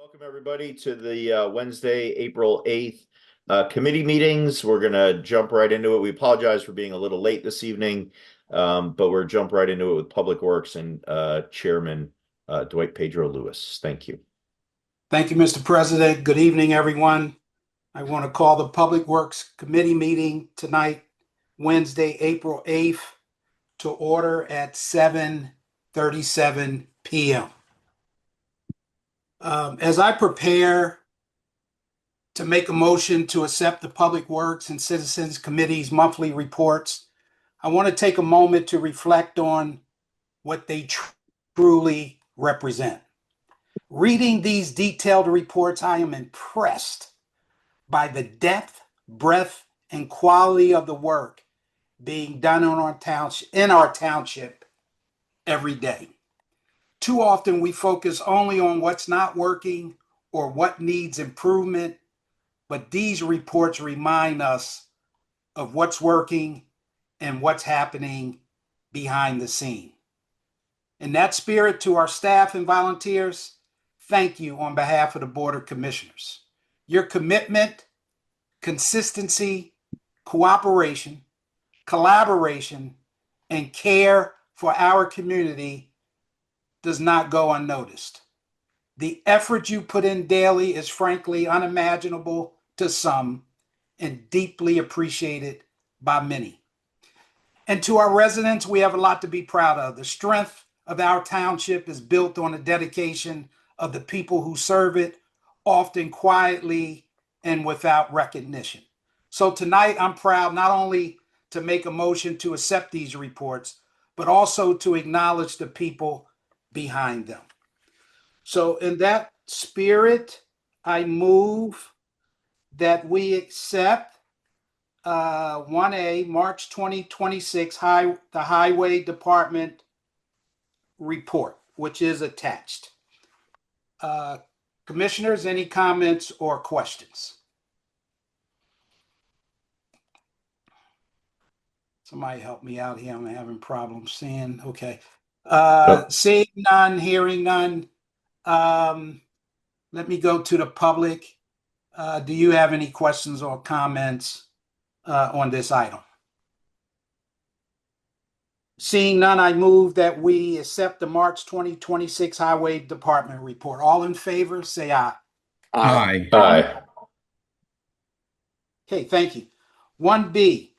Welcome everybody to the Wednesday, April 8th committee meetings. We're going to jump right into it. We apologize for being a little late this evening, but we're jump right into it with Public Works and Chairman Dwight Pedro Lewis. Thank you. Thank you, Mr. President. Good evening, everyone. I want to call the Public Works Committee meeting tonight, Wednesday, April 8th, to order at 7:37 p.m. As I prepare to make a motion to accept the Public Works and Citizens Committee's monthly reports, I want to take a moment to reflect on what they truly represent. Reading these detailed reports, I am impressed by the depth, breadth, and quality of the work being done in our township every day. Too often we focus only on what's not working or what needs improvement, but these reports remind us of what's working and what's happening behind the scene. In that spirit, to our staff and volunteers, thank you on behalf of the Board of Commissioners. Your commitment, consistency, cooperation, collaboration, and care for our community does not go unnoticed. The effort you put in daily is frankly unimaginable to some and deeply appreciated by many. And to our residents, we have a lot to be proud of. The strength of our township is built on the dedication of the people who serve it, often quietly and without recognition. So tonight, I'm proud not only to make a motion to accept these reports, but also to acknowledge the people behind them. So in that spirit, I move that we accept 1A, March 2026, the Highway Department report, which is attached. Commissioners, any comments or questions? Somebody help me out here. I'm having problems seeing. Okay. Seeing none, hearing none. Let me go to the public. Do you have any questions or comments on this item? Seeing none, I move that we accept the March 2026 Highway Department report. All in favor, say aye. Aye. Aye. Okay, thank you. 1B,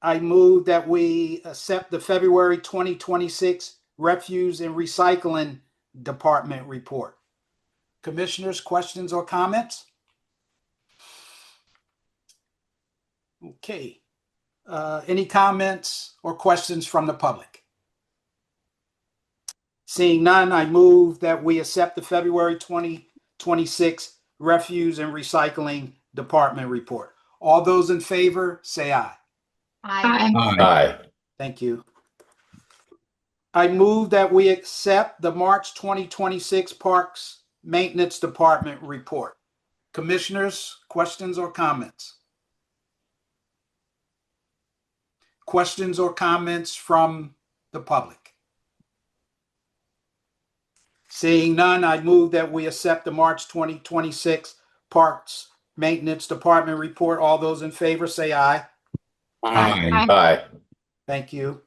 I move that we accept the February 2026 Refuse and Recycling Department report. Commissioners, questions or comments? Okay. Any comments or questions from the public? Seeing none, I move that we accept the February 2026 Refuse and Recycling Department report. All those in favor, say aye. Aye. Aye. Thank you. I move that we accept the March 2026 Parks Maintenance Department report. Commissioners, questions or comments? Questions or comments from the public? Seeing none, I move that we accept the March 2026 Parks Maintenance Department report. All those in favor say aye. Aye. Aye. Thank you.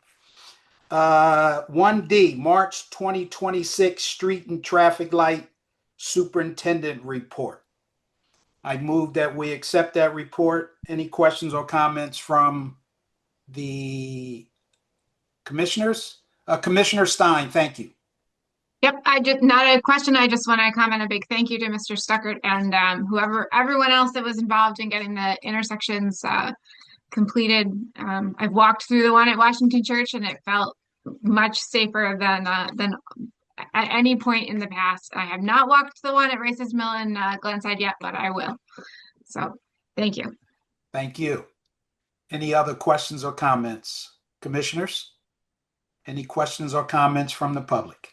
1D, March 2026 Street and Traffic Light Superintendent report. I move that we accept that report. Any questions or comments from the commissioners? Commissioner Stein, thank you. Yep, not a question. I just want to comment a big thank you to Mr. Stuckert and everyone else that was involved in getting the intersections completed. I've walked through the one at Washington Church and it felt much safer than at any point in the past. I have not walked the one at Races Mill and Glenside yet, but I will. So thank you. Thank you. Any other questions or comments? Commissioners? Any questions or comments from the public?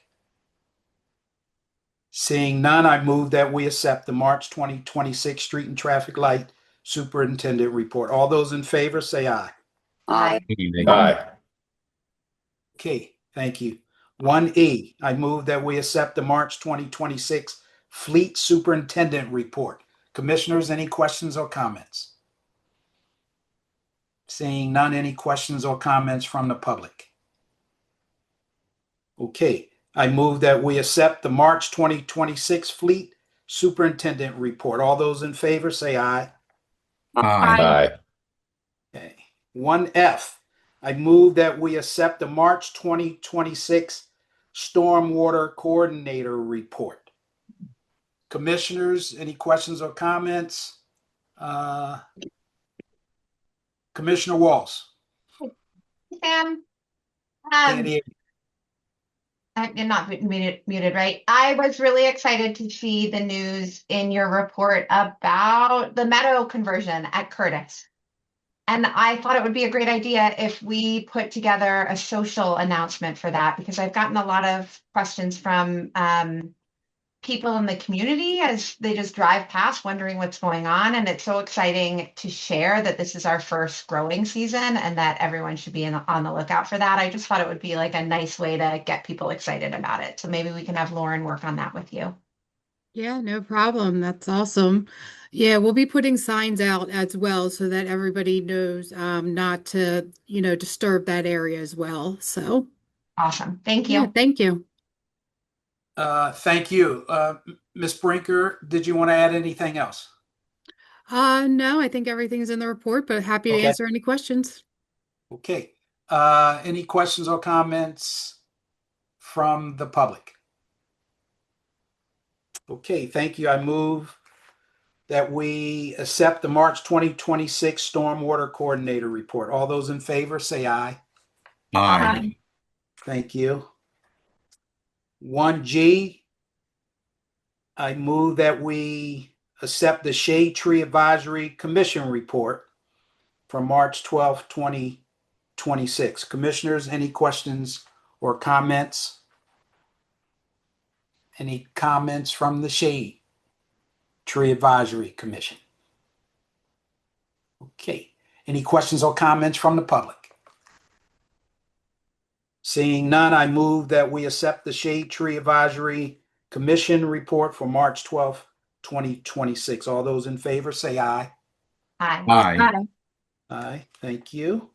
Seeing none, I move that we accept the March 2026 Street and Traffic Light Superintendent report. All those in favor say aye. Aye. Aye. Okay, thank you. 1E, I move that we accept the March 2026 Fleet Superintendent Report. Commissioners, any questions or comments? Seeing none, any questions or comments from the public? Okay, I move that we accept the March 2026 Fleet Superintendent Report. All those in favor say aye. Aye. Okay. 1F, I move that we accept the March 2026 Stormwater Coordinator Report. Commissioners, any questions or comments? Commissioner Walls. Sam, Can't hear you. I'm not muted, right? I was really excited to see the news in your report about the meadow conversion at Curtis. And I thought it would be a great idea if we put together a social announcement for that, because I've gotten a lot of questions from people in the community as they just drive past wondering what's going on. And it's so exciting to share that this is our first growing season and that everyone should be on the lookout for that. I just thought it would be like a nice way to get people excited about it. So maybe we can have Lauren work on that with you. Yeah, no problem. That's awesome. Yeah, we'll be putting signs out as well so that everybody knows not to, disturb that area as well. So, Awesome. Thank yeah, you. thank you. Thank you. Ms. Brinker, did you want to add anything else? No, I think everything's in the report, but happy to Okay. answer any questions. Okay. Any questions or comments from the public? Okay, thank you. I move that we accept the March 2026 Stormwater Coordinator Report. All those in favor say aye. Aye. Thank you. 1G, I move that we accept the Shade Tree Advisory Commission Report from March 12th, 2026. Commissioners, any questions or comments? Any comments from the Shade Tree Advisory Commission? Okay. Any questions or comments from the public? Seeing none, I move that we accept the Shade Tree Advisory Commission report for March 12th, 2026. All those in favor say aye. Aye. Aye. Aye, thank you.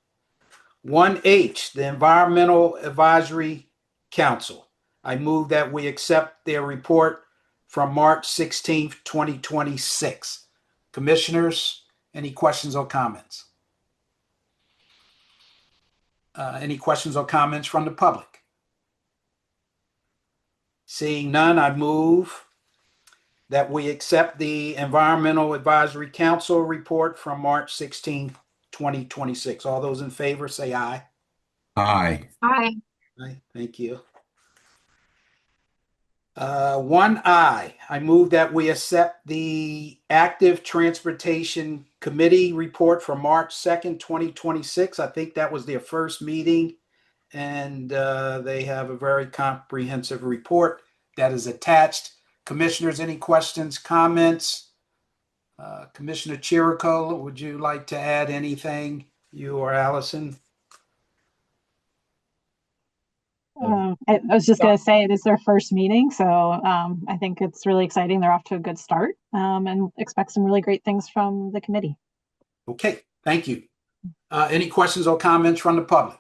1H, the Environmental Advisory Council. I move that we accept their report from March 16th, 2026. Commissioners, any questions or comments? Any questions or comments from the public? Seeing none, I move that we accept the Environmental Advisory Council report from March 16th, 2026. All those in favor say aye. Aye. Aye. Aye, thank you. 1I, I move that we accept the Active Transportation Committee report for March 2nd, 2026. I think that was their first meeting, and they have a very comprehensive report that is attached. Commissioners, any questions, comments? Commissioner Chirico, would you like to add anything, you or Allison? I was just going to say it is their first meeting, so I think it's really exciting. They're off to a good start and expect some really great things from the committee. Okay, thank you. Any questions or comments from the public?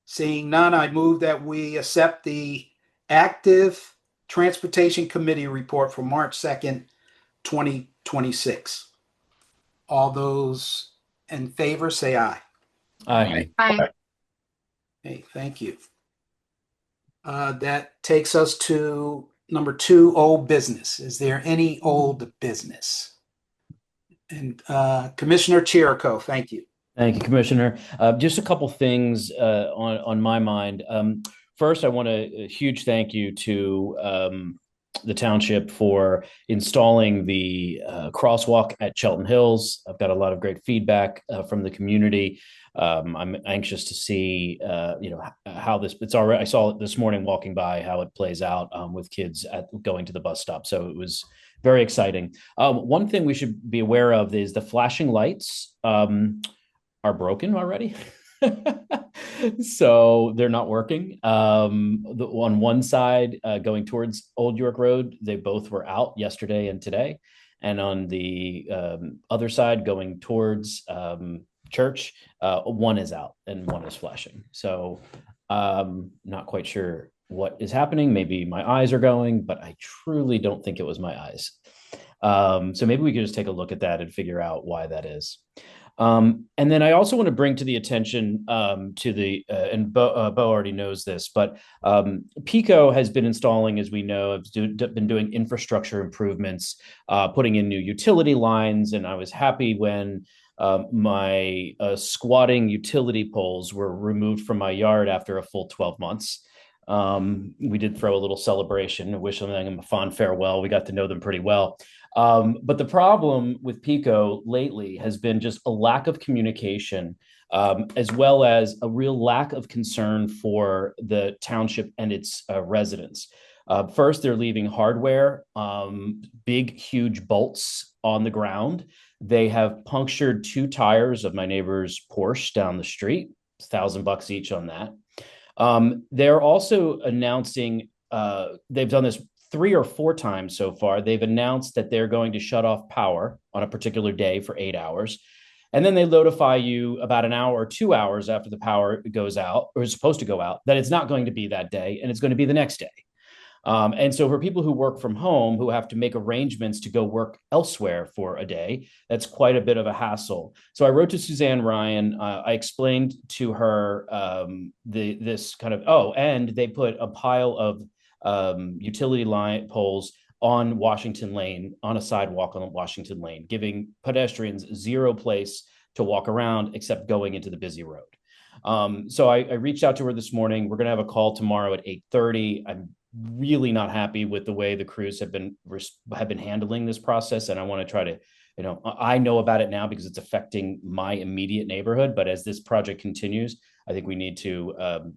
Seeing none, I move that we accept the Active Transportation Committee report for March 2nd, 2026. All those in favor say aye. Aye. Aye. Okay, thank you. That takes us to number 2, old business. Is there any old business? And Commissioner Chirico, thank you. Thank you, Commissioner. Just a couple things on my mind. First, I want a huge thank you to the township for installing the crosswalk at Cheltenham Hills. I've got a lot of great feedback from the community. I'm anxious to see, how it's already. I saw it this morning walking by how it plays out with kids going to the bus stop. So it was very exciting. One thing we should be aware of is the flashing lights are broken already. So they're not working. On one side, going towards Old York Road, they both were out yesterday and today. And on the other side, going towards Church, one is out and one is flashing. So not quite sure what is happening. Maybe my eyes are going, but I truly don't think it was my eyes. So maybe we could just take a look at that and figure out why that is. And then I also want to bring to the attention to the, and Bo already knows this, but PICO has been installing, as we know, been doing infrastructure improvements, putting in new utility lines. And I was happy when my squatting utility poles were removed from my yard after a full 12 months. We did throw a little celebration, wish them a fond farewell. We got to know them pretty well. But the problem with PICO lately has been just a lack of communication, as well as a real lack of concern for the township and its residents. First, they're leaving hardware, big, huge bolts on the ground. They have punctured 2 tires of my neighbor's Porsche down the street, $1,000 each on that. They're also announcing, they've done this 3 or 4 times so far. They've announced that they're going to shut off power on a particular day for 8 hours. And then they notify you about an hour or 2 hours after the power goes out, or is supposed to go out, that it's not going to be that day and it's going to be the next day. And so for people who work from home, who have to make arrangements to go work elsewhere for a day, that's quite a bit of a hassle. So I wrote to Suzanne Ryan. I explained to her this kind of, and they put a pile of utility line poles on Washington Lane, on a sidewalk on Washington Lane, giving pedestrians 0 place to walk around except going into the busy road. So I reached out to her this morning. We're going to have a call tomorrow at 8:30. I'm really not happy with the way the crews have been handling this process, and I want to try to, I know about it now because it's affecting my immediate neighborhood. But as this project continues, I think we need to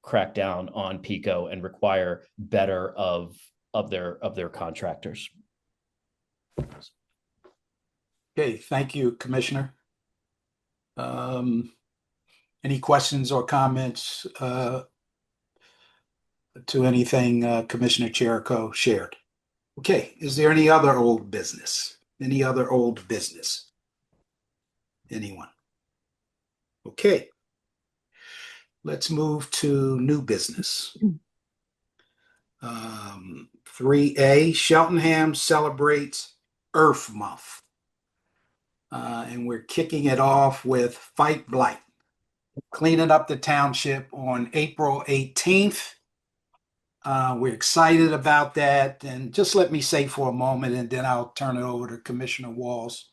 crack down on PICO and require better of their contractors. Okay, thank you, Commissioner. Any questions or comments to anything Commissioner Cherico shared? Okay, is there any other old business? Any other old business? Anyone? Okay. Let's move to new business. 3A, Cheltenham celebrates Earth Month. And we're kicking it off with Fight Blight, cleaning up the township on April 18th. We're excited about that. And just let me say for a moment, and then I'll turn it over to Commissioner Walls.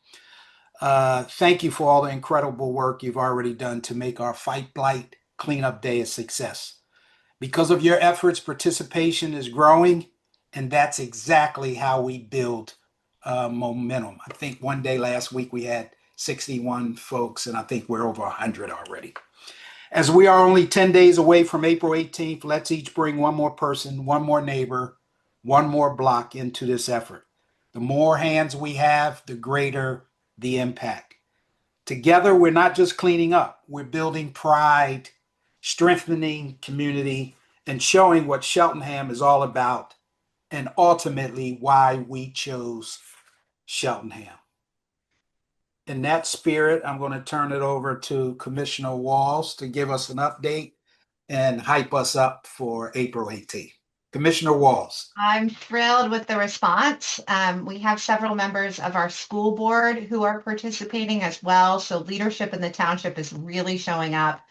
Thank you for all the incredible work you've already done to make our Fight Blight Cleanup Day a success. Because of your efforts, participation is growing, and that's exactly how we build momentum. I think one day last week we had 61 folks, and I think we're over 100 already. As we are only 10 days away from April 18th, let's each bring one more person, one more neighbor, one more block into this effort. The more hands we have, the greater the impact. Together, we're not just cleaning up, we're building pride, strengthening community, and showing what Cheltenham is all about, and ultimately why we chose Cheltenham. In that spirit, I'm going to turn it over to Commissioner Walls to give us an update and hype us up for April 18th. Commissioner Walls. I'm thrilled with the response. We have several members of our school board who are participating as well. So leadership in the township is really showing up.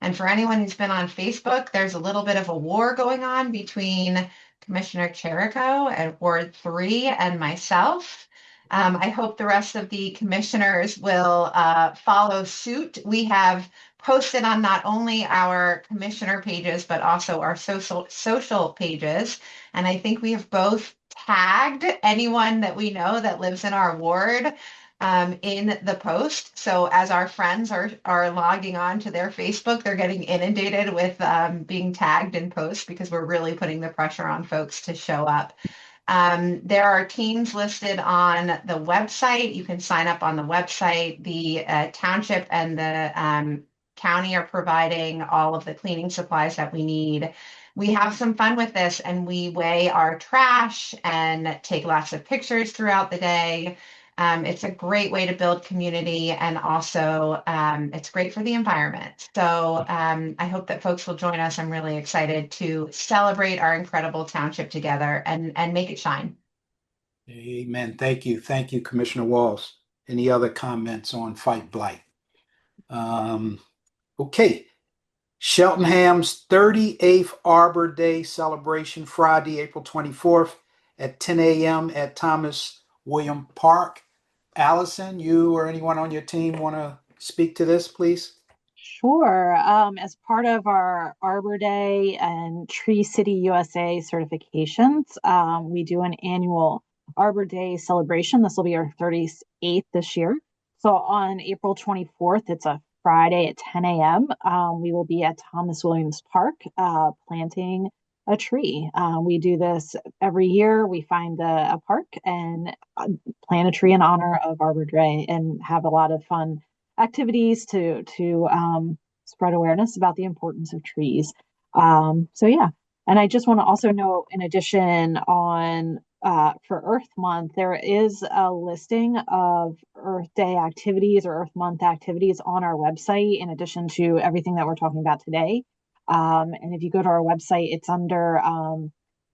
And for anyone who's been on Facebook, there's a little bit of a war going on between Commissioner Cherico at Ward 3 and myself. I hope the rest of the commissioners will follow suit. We have posted on not only our commissioner pages, but also our social pages. And I think we have both tagged anyone that we know that lives in our ward in the post. So as our friends are logging on to their Facebook, they're getting inundated with being tagged in posts because we're really putting the pressure on folks to show up. There are teams listed on the website. You can sign up on the website. The township and the county are providing all of the cleaning supplies that we need. We have some fun with this and we weigh our trash and take lots of pictures throughout the day. It's a great way to build community, and also it's great for the environment. So I hope that folks will join us. I'm really excited to celebrate our incredible township together and make it shine. Amen. Thank you. Thank you, Commissioner Walls. Any other comments on Fight Blight? Okay. Cheltenham's 38th Arbor Day celebration, Friday, April 24th at 10 a.m. at Thomas William Park. Allison, you or anyone on your team want to speak to this, please? Sure. As part of our Arbor Day and Tree City USA certifications, we do an annual Arbor Day celebration. This will be our 38th this year. So on April 24th, it's a Friday at 10 a.m. We will be at Thomas Williams Park planting a tree. We do this every year. We find a park and plant a tree in honor of Arbor Day and have a lot of fun activities to spread awareness about the importance of trees. So yeah, and I just want to also note, in addition, on for Earth Month, there is a listing of Earth Day activities or Earth Month activities on our website, in addition to everything that we're talking about today. And if you go to our website, it's under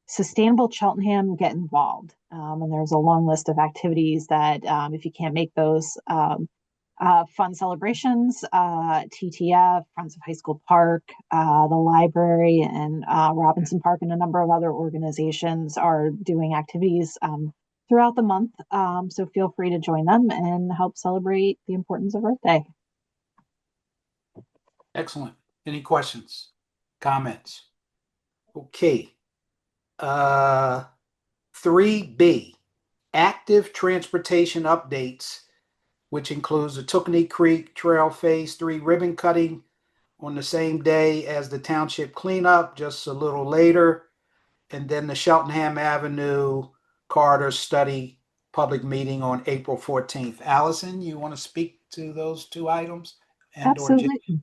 Sustainable Cheltenham Get Involved. And there's a long list of activities that if you can't make those fun celebrations, TTF, Friends of High School Park, the library, and Robinson Park, and a number of other organizations are doing activities throughout the month. So feel free to join them and help celebrate the importance of Earth Day. Excellent. Any questions, comments? Okay. 3B, active transportation updates, which includes the Tookenny Creek Trail Phase 3 ribbon cutting on the same day as the township cleanup, just a little later, and then the Cheltenham Avenue Corridor Study public meeting on April 14th. Allison, you want to speak to those two items? Absolutely.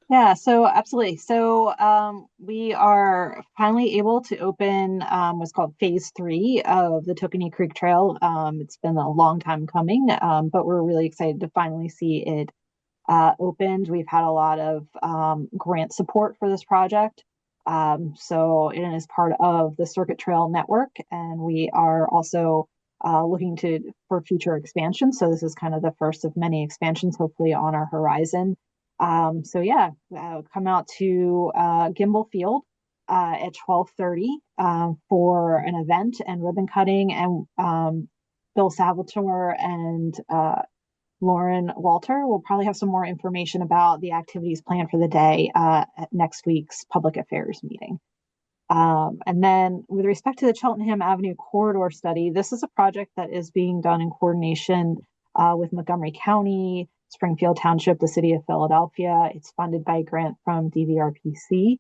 Yeah, so absolutely. So we are finally able to open what's called Phase 3 of the Tookenny Creek Trail. It's been a long time coming, but we're really excited to finally see it opened. We've had a lot of grant support for this project. So it is part of the Circuit Trail Network, and we are also looking for future expansion. So this is kind of the first of many expansions, hopefully on our horizon. So yeah, come out to Gimbel Field at 12:30 for an event and ribbon cutting, and Bill Salvatore and Lauren Walter will probably have some more information about the activities planned for the day at next week's public affairs meeting. And then with respect to the Cheltenham Avenue Corridor Study, this is a project that is being done in coordination with Montgomery County, Springfield Township, the City of Philadelphia. It's funded by a grant from DVRPC.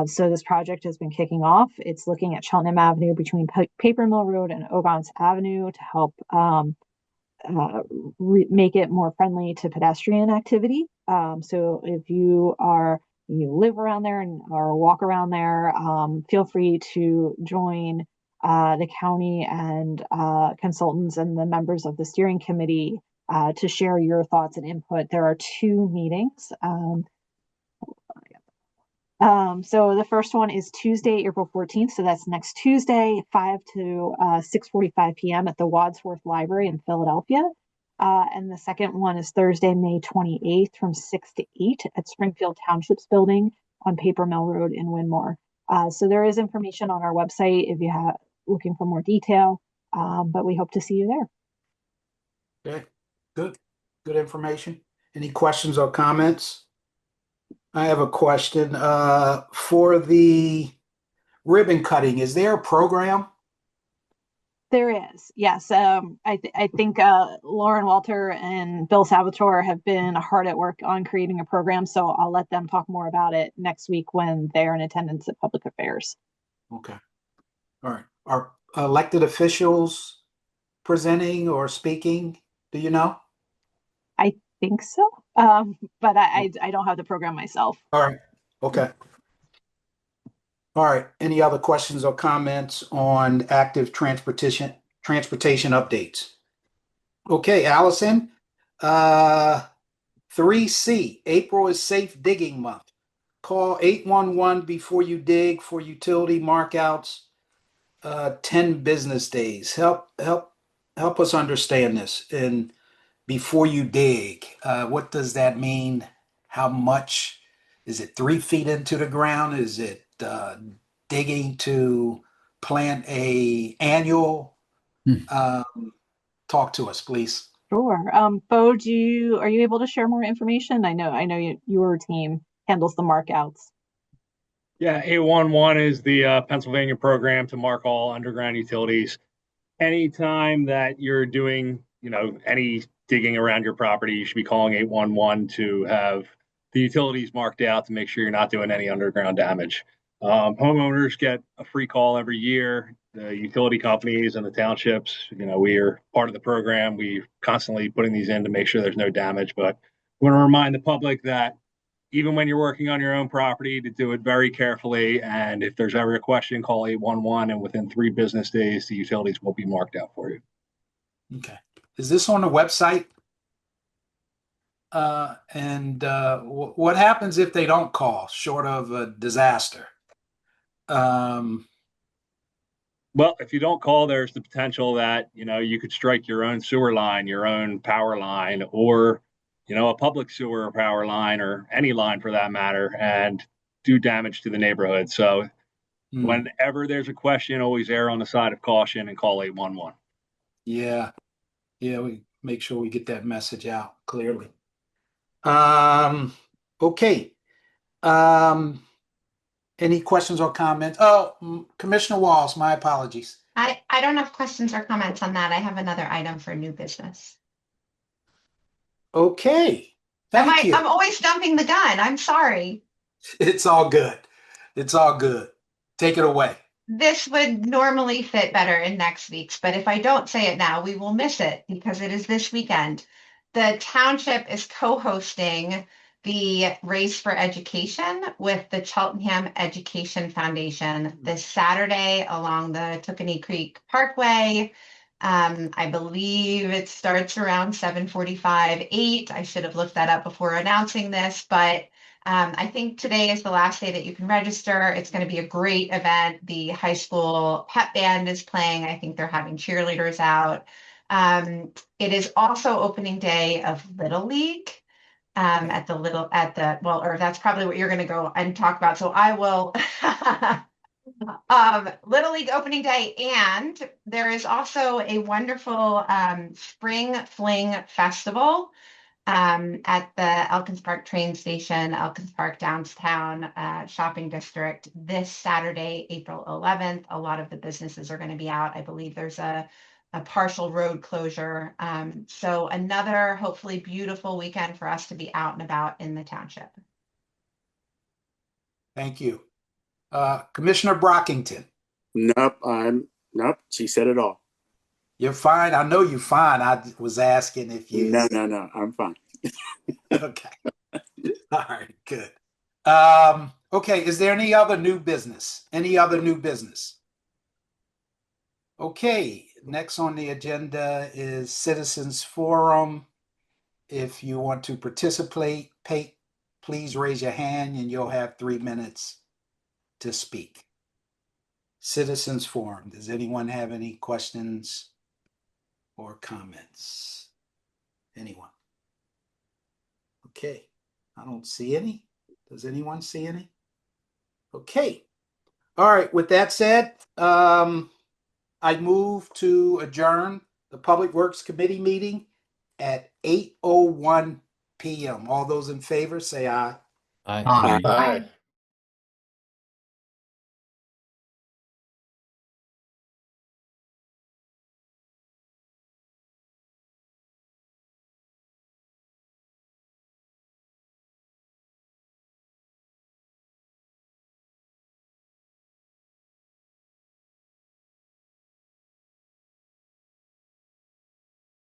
So this project has been kicking off. It's looking at Cheltenham Avenue between Paper Mill Road and Ogons Avenue to help make it more friendly to pedestrian activity. So if you live around there or walk around there, feel free to join the county and consultants and the members of the steering committee to share your thoughts and input. There are two meetings. So the first one is Tuesday, April 14th. So that's next Tuesday, 5 to 6:45 p.m. at the Wadsworth Library in Philadelphia. And the second one is Thursday, May 28th from 6 to 8 at Springfield Township's building on Paper Mill Road in Winmore. So there is information on our website if you have looking for more detail, but we hope to see you there. Okay, good information. Any questions or comments? I have a question for the ribbon cutting. Is there a program? There is, yes. I think Lauren Walter and Bill Salvatore have been hard at work on creating a program, so I'll let them talk more about it next week when they're in attendance at Public Affairs. Okay. All right. Are elected officials presenting or speaking? Do you know? I think so. But I don't have the program myself. All right. Okay. All right. Any other questions or comments on active transportation updates? Okay, Allison. 3C, April is Safe Digging Month. Call 811 before you dig for utility markouts. 10 business days. Help us understand this. And before you dig, what does that mean? How much? Is it 3 feet into the ground? Is it digging to plant a annual? Talk to us, please. Sure. Bo, are you able to share more information? I know your team handles the markouts. Yeah, 811 is the Pennsylvania program to mark all underground utilities. Anytime that you're doing, any digging around your property, you should be calling 811 to have the utilities marked out to make sure you're not doing any underground damage. Homeowners get a free call every year. The utility companies and the townships, we are part of the program. We're constantly putting these in to make sure there's no damage. But we want to remind the public that even when you're working on your own property, to do it very carefully. And if there's ever a question, call 811, and within 3 business days, the utilities will be marked out for you. Okay. Is this on the website? What happens if they don't call, short of a disaster? Well, if you don't call, there's the potential that, you could strike your own sewer line, your own power line, or, a public sewer power line, or any line for that matter, and do damage to the neighborhood. So whenever there's a question, always err on the side of caution and call 811. Yeah. We make sure we get that message out clearly. Okay. Any questions or comments? Oh, Commissioner Walls, my apologies. I don't have questions or comments on that. I have another item for new business. Okay. Thank you. I'm always jumping the gun. I'm sorry. It's all good. It's all good. Take it away. This would normally fit better in next week's, but if I don't say it now, we will miss it because it is this weekend. The township is co-hosting the Race for Education with the Cheltenham Education Foundation this Saturday along the Tookaney Creek Parkway. I believe it starts around 7:45, 8. I should have looked that up before announcing this, but I think today is the last day that you can register. It's going to be a great event. The high school pep band is playing. I think they're having cheerleaders out. It is also opening day of Little League or that's probably what you're going to go and talk about. So I will. Little League opening day, and there is also a wonderful Spring Fling Festival at the Elkins Park train station, Elkins Park downtown shopping district this Saturday, April 11th. A lot of the businesses are going to be out. I believe there's a partial road closure. So another hopefully beautiful weekend for us to be out and about in the township. Thank you. Commissioner Brockington. Nope, she said it all. You're fine. I know you're fine. I was asking if you. No, I'm fine. Okay. All right, good. Okay, is there any other new business? Okay, next on the agenda is Citizens Forum. If you want to participate, please raise your hand and you'll have 3 minutes to speak. Citizens Forum. Does anyone have any questions or comments? Anyone? Okay, I don't see any. Does anyone see any? Okay. All right, with that said, I move to adjourn the Public Works Committee meeting at 8:01 p.m. All those in favor say aye. Aye. Aye.